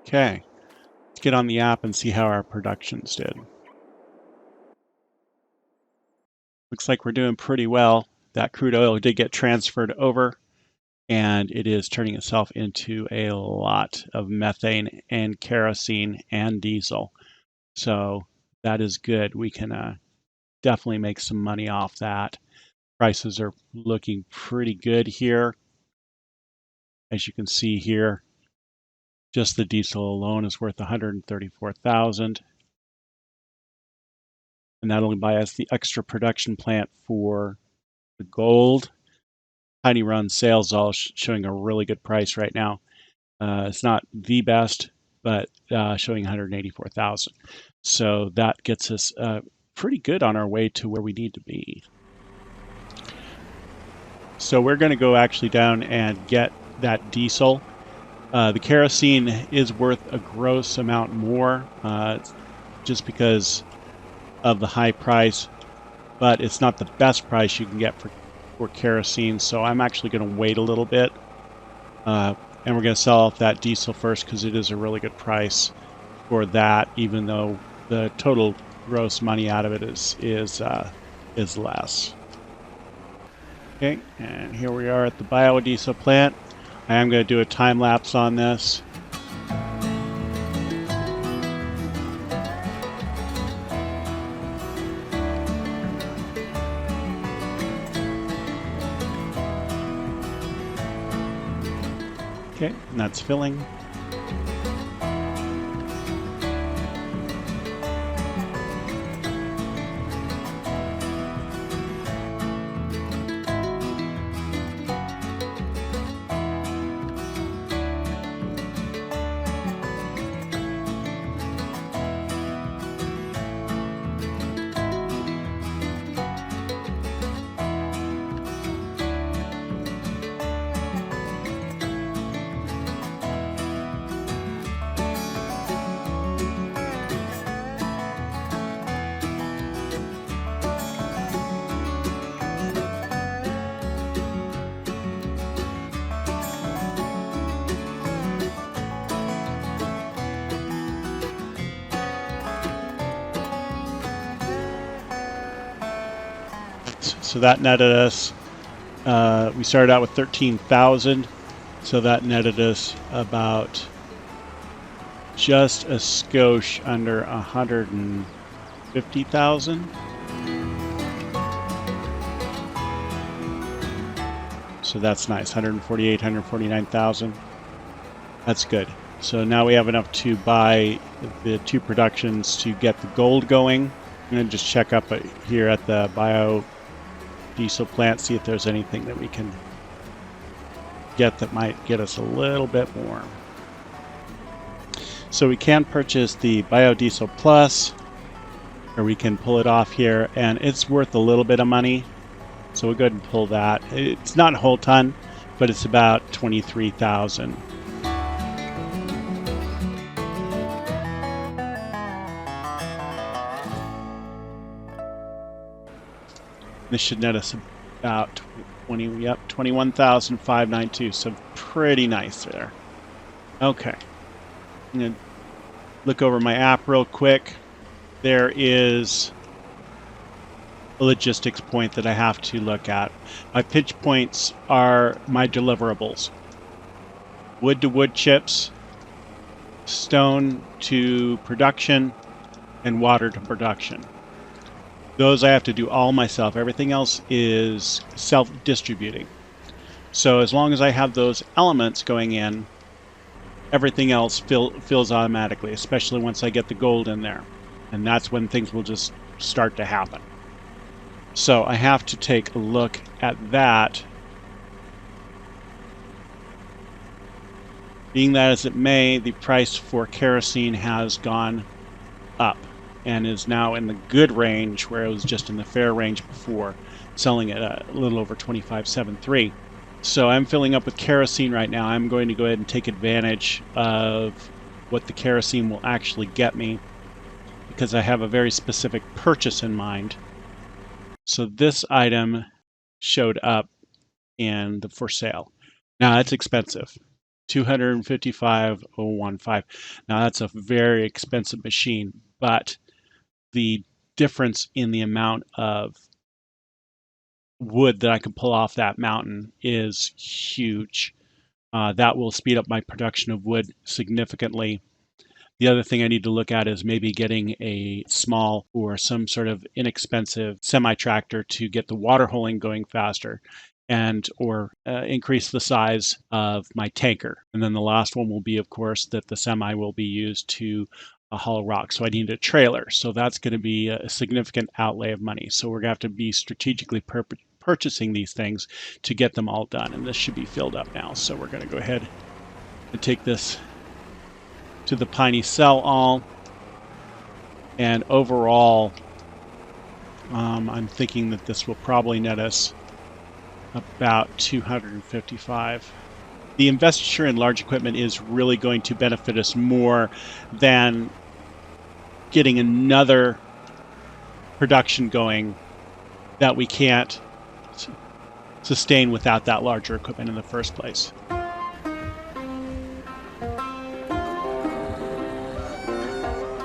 Okay, let's get on the app and see how our productions did. Looks like we're doing pretty well. That crude oil did get transferred over, and it is turning itself into a lot of methane and kerosene and diesel. So that is good. We can definitely make some money off that. Prices are looking pretty good here. As you can see here, just the diesel alone is worth $134,000. And that'll buy us the extra production plant for the gold. Tiny Run Sales all showing a really good price right now. It's not the best, but showing 184,000. So that gets us pretty good on our way to where we need to be. So we're going to go actually down and get that diesel. The kerosene is worth a gross amount more just because of the high price, but it's not the best price you can get for kerosene. So I'm actually going to wait a little bit, and we're going to sell off that diesel first because it is a really good price for that, even though the total gross money out of it is less. Okay, and here we are at the biodiesel plant. I am going to do a time lapse on this. Okay, and that's filling. So that netted us, we started out with 13,000, so that netted us about just a skosh under 150,000. So that's nice, 148, 149,000. That's good. So now we have enough to buy the two productions to get the gold going. I'm going to just check up here at the biodiesel plant, see if there's anything that we can get that might get us a little bit more. So we can purchase the biodiesel plus, or we can pull it off here, and it's worth a little bit of money. So we'll go ahead and pull that. It's not a whole ton, but it's about 23,000. This should net us about 21,592. So pretty nice there. Okay. I'm going to look over my app real quick. There is a logistics point that I have to look at. My pinch points are my deliverables. Wood to wood chips, stone to production, and water to production. Those I have to do all myself. Everything else is self-distributing. So as long as I have those elements going in, everything else fills automatically, especially once I get the gold in there. And that's when things will just start to happen. So I have to take a look at that. Being that as it may, the price for kerosene has gone up and is now in the good range, where it was just in the fair range before, selling at a little over 25.73. So I'm filling up with kerosene right now. I'm going to go ahead and take advantage of what the kerosene will actually get me, because I have a very specific purchase in mind. So this item showed up in the for sale. Now it's expensive. 255,015. Now that's a very expensive machine, but the difference in the amount of wood that I can pull off that mountain is huge. That will speed up my production of wood significantly. The other thing I need to look at is maybe getting a small or some sort of inexpensive semi-tractor to get the water holing going faster, and or increase the size of my tanker. And then the last one will be, of course, that the semi will be used to haul rock. So I need a trailer. So that's going to be a significant outlay of money. So we're going to have to be strategically purchasing these things to get them all done. And this should be filled up now. So we're going to go ahead and take this to the Piney Sell All. And overall, I'm thinking that this will probably net us about 255. The investiture in large equipment is really going to benefit us more than getting another production going that we can't sustain without that larger equipment in the first place.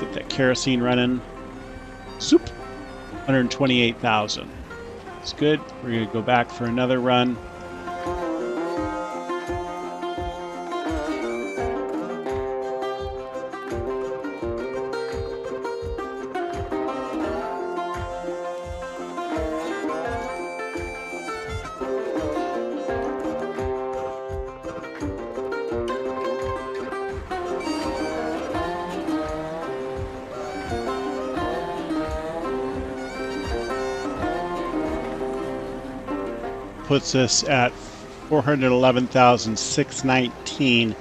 Get that kerosene running. Soup. 128,000. It's good. We're going to go back for another run. Puts us at 411,619,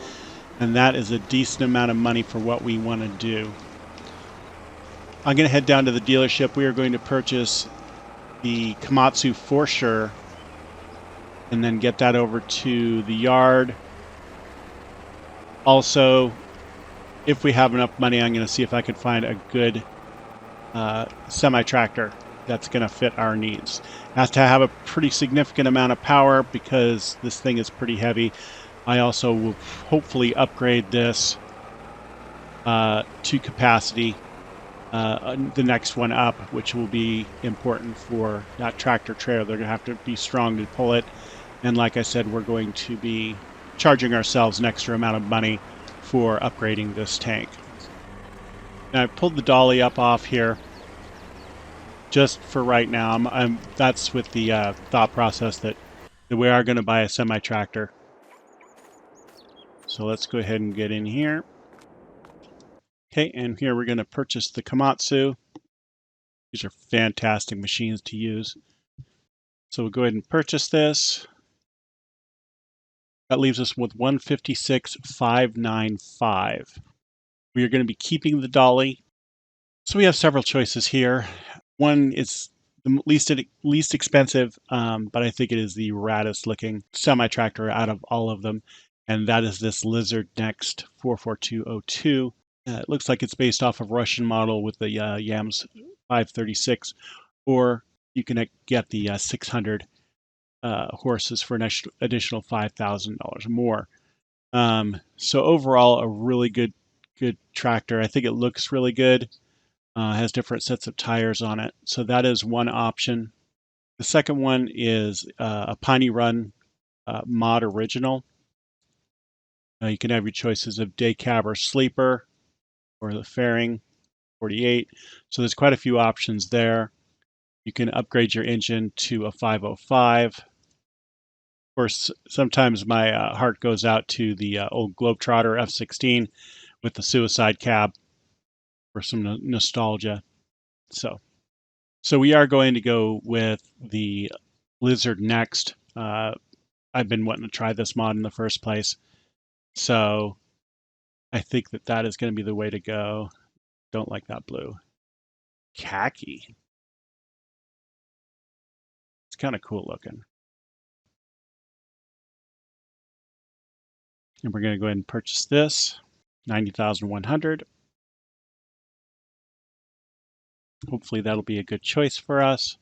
and that is a decent amount of money for what we want to do. I'm going to head down to the dealership. We are going to purchase the Komatsu Forsure and then get that over to the yard. Also, if we have enough money, I'm going to see if I can find a good semi-tractor that's going to fit our needs. It has to have a pretty significant amount of power because this thing is pretty heavy. I also will hopefully upgrade this to capacity, the next one up, which will be important for that tractor trailer. They're going to have to be strong to pull it. And like I said, we're going to be charging ourselves an extra amount of money for upgrading this tank. Now I pulled the dolly up off here. Just for right now, that's with the thought process that we are going to buy a semi-tractor. So let's go ahead and get in here. Okay, and here we're going to purchase the Komatsu. These are fantastic machines to use. So we'll go ahead and purchase this. That leaves us with 156,595. We are going to be keeping the dolly. So we have several choices here. One is the least expensive, but I think it is the raddest looking semi-tractor out of all of them, and that is this Lizard Next 44202. It looks like it's based off of Russian model with the Yams 536, or you can get the 600 horses for an additional $5,000 more. So overall, a really good tractor. I think it looks really good. Has different sets of tires on it. So that is one option. The second one is a Piney Run Mod Original. You can have your choices of day cab or sleeper, or the fairing 48. So there's quite a few options there. You can upgrade your engine to a 505. Of course, sometimes my heart goes out to the old Globetrotter F16 with the suicide cab for some nostalgia. So we are going to go with the Lizard Next. I've been wanting to try this mod in the first place, so I think that is going to be the way to go. Don't like that blue. Khaki. It's kind of cool looking. And we're going to go ahead and purchase this. 90,100. Hopefully that'll be a good choice for us.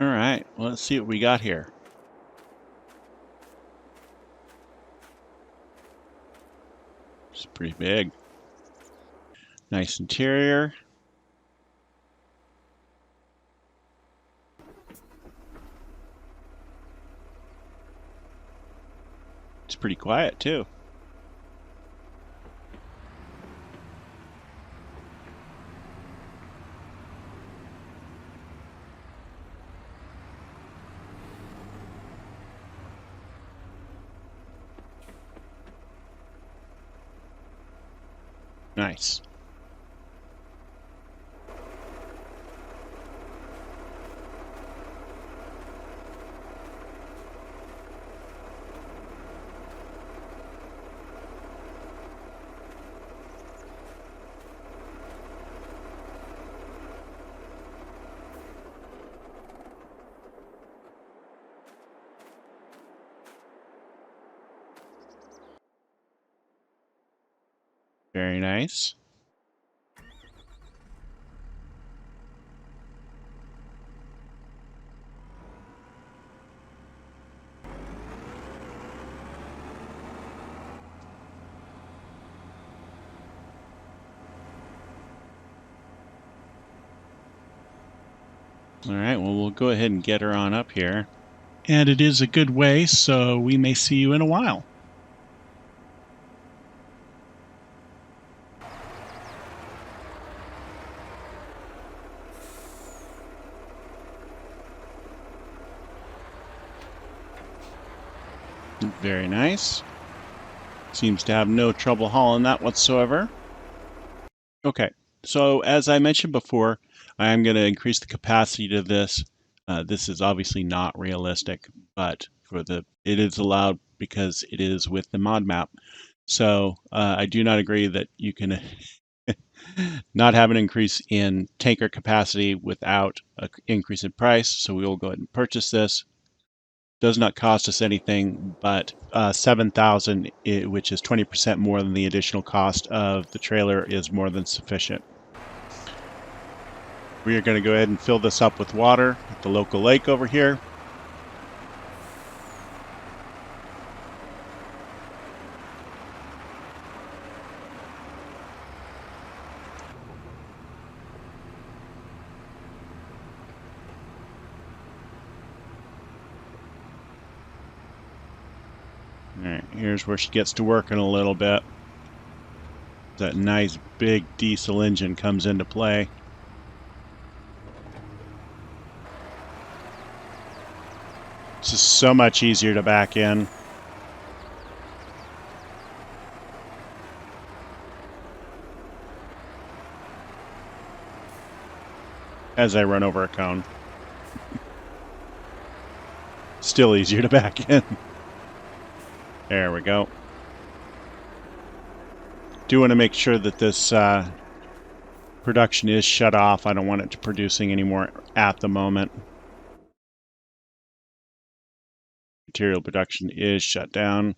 All right, well, let's see what we got here. Pretty big. Nice interior. It's pretty quiet too. Nice. Very nice. All right, well, we'll go ahead and get her on up here. And it is a good way, so we may see you in a while. Very nice. Seems to have no trouble hauling that whatsoever. Okay, so as I mentioned before, I am going to increase the capacity to this. This is obviously not realistic, but it is allowed because it is with the mod map. So I do not agree that you can not have an increase in tanker capacity without an increase in price. So we will go ahead and purchase this. Does not cost us anything but 7,000, which is 20% more than the additional cost of the trailer, is more than sufficient. We are going to go ahead and fill this up with water at the local lake over here. Alright, here's where she gets to working a little bit. That nice big diesel engine comes into play. This is so much easier to back in. As I run over a cone. Still easier to back in. There we go. Do want to make sure that this production is shut off. I don't want it to producing anymore at the moment. Material production is shut down.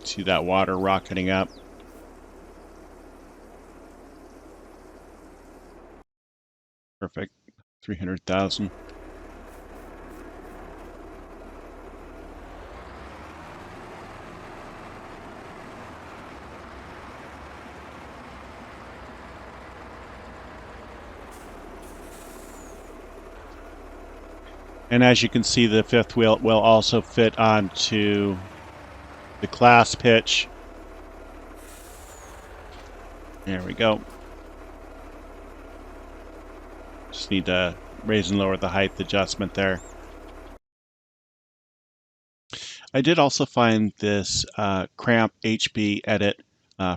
See that water rocketing up. Perfect. 300,000. And as you can see, the fifth wheel will also fit onto the class pitch. There we go. Just need to raise and lower the height adjustment there. I did also find this Cramp HB edit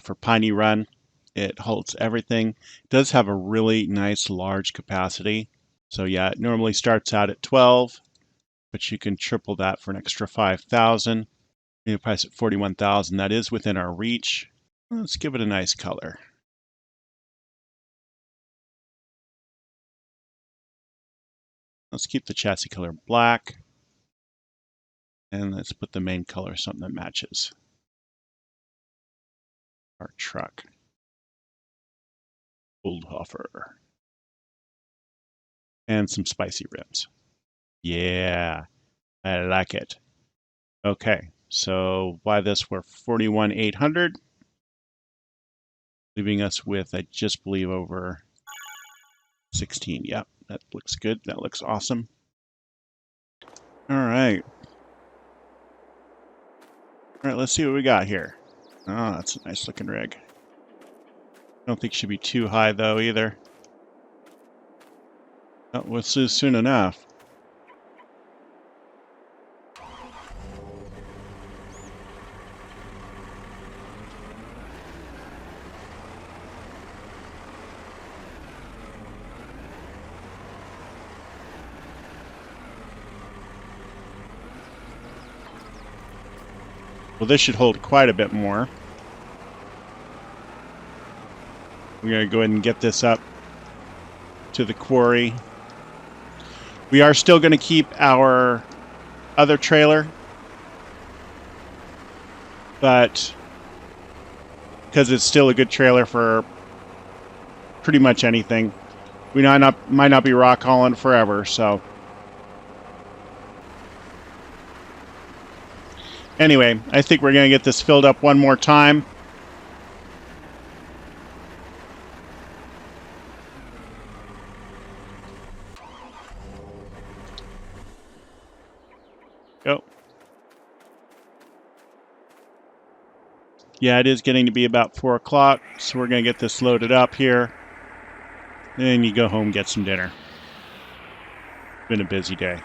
for Piney Run. It holds everything. It does have a really nice large capacity. So yeah, it normally starts out at 12, but you can triple that for an extra 5,000. The price at 41,000. That is within our reach. Let's give it a nice color. Let's keep the chassis color black. And let's put the main color something that matches our truck. Goldhofer. And some spicy ribs. Yeah, I like it. Okay, so buy this for $41,800, leaving us with, I just believe, over 16. Yep, that looks good. That looks awesome. All right. All right, let's see what we got here. Oh, that's a nice looking rig. I don't think it should be too high though either. Oh, we'll see soon enough. Well, this should hold quite a bit more. We're going to go ahead and get this up to the quarry. We are still going to keep our other trailer, but because it's still a good trailer for pretty much anything, we might not be rock hauling forever. So anyway, I think we're going to get this filled up one more time. Go. Yeah, it is getting to be about 4 o'clock, so we're going to get this loaded up here. And you go home, get some dinner. It's been a busy day.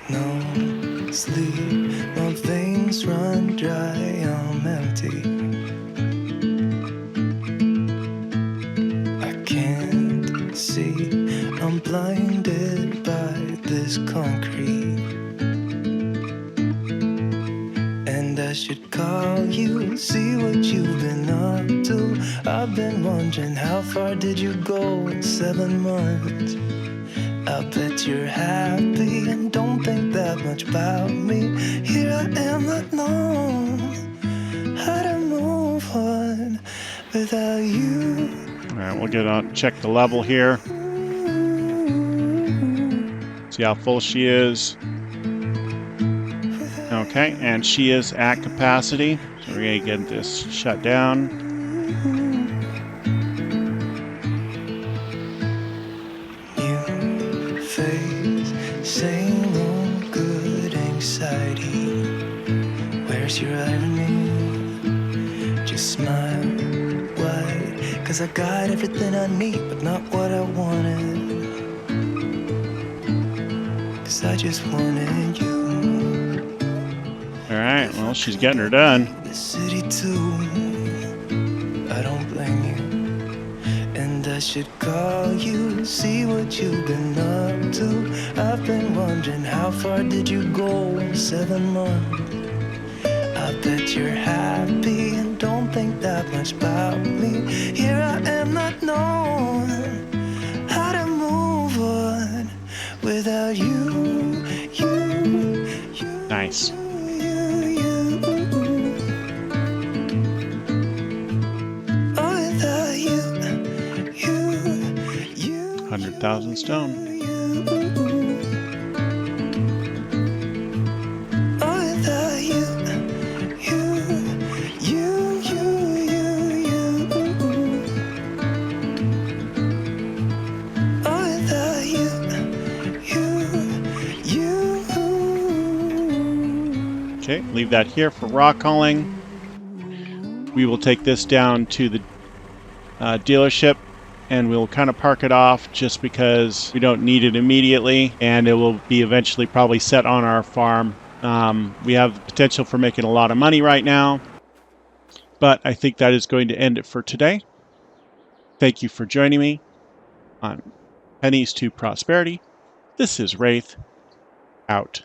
No sleep, my veins run dry, I'm empty. I can't see, I'm blinded by this concrete. And I should call you, see what you've been up to. I've been wondering, how far did you go in 7 months? I bet you're happy and don't think that much about me. Here I am, not knowing how to move on without you. All right, we'll get on, check the level here. See how full she is. Okay, and she is at capacity. So we're going to get this shut down. New face, same old good anxiety. Where's your irony? Just smile, why? 'Cause I got everything I need, but not what I wanted. 'Cause I just wanted you. All right, well, she's getting her done. The city too, I don't blame you. And I should call you, see what you've been up to. I've been wondering, how far did you go in 7 months? I bet you're happy and don't think that much about me. Here I am, not knowing how to move on without you, you. Nice. 100,000 stone. Okay, leave that here for rock hauling. We will take this down to the dealership, and we'll kind of park it off just because we don't need it immediately, and it will be eventually probably set on our farm. We have the potential for making a lot of money right now, but I think that is going to end it for today. Thank you for joining me on Pennies to Prosperity. This is Wraith, out.